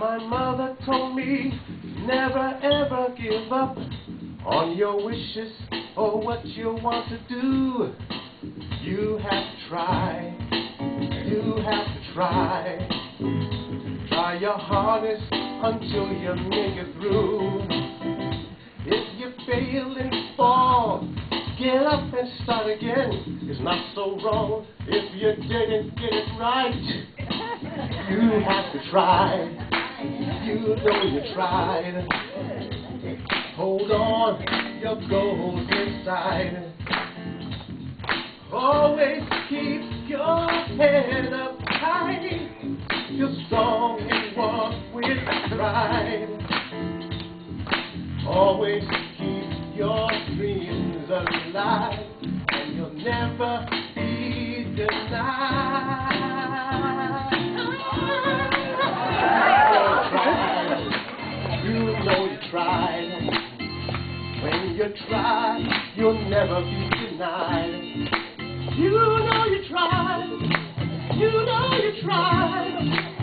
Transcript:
My mother told me never ever give up on your wishes or what you want to do. You have to try, you have to try. Try your hardest until you make it through. If you fail and fall, get up and start again. It's not so wrong if you didn't get it right. You have to try, you know you tried. Hold on, your goal's inside. Always keep your head up high. Feel strong and walk with pride. Always keep your dreams alive, and you'll never be denied. You know you tried. When you try, you'll never be denied. You know you tried. You know you tried.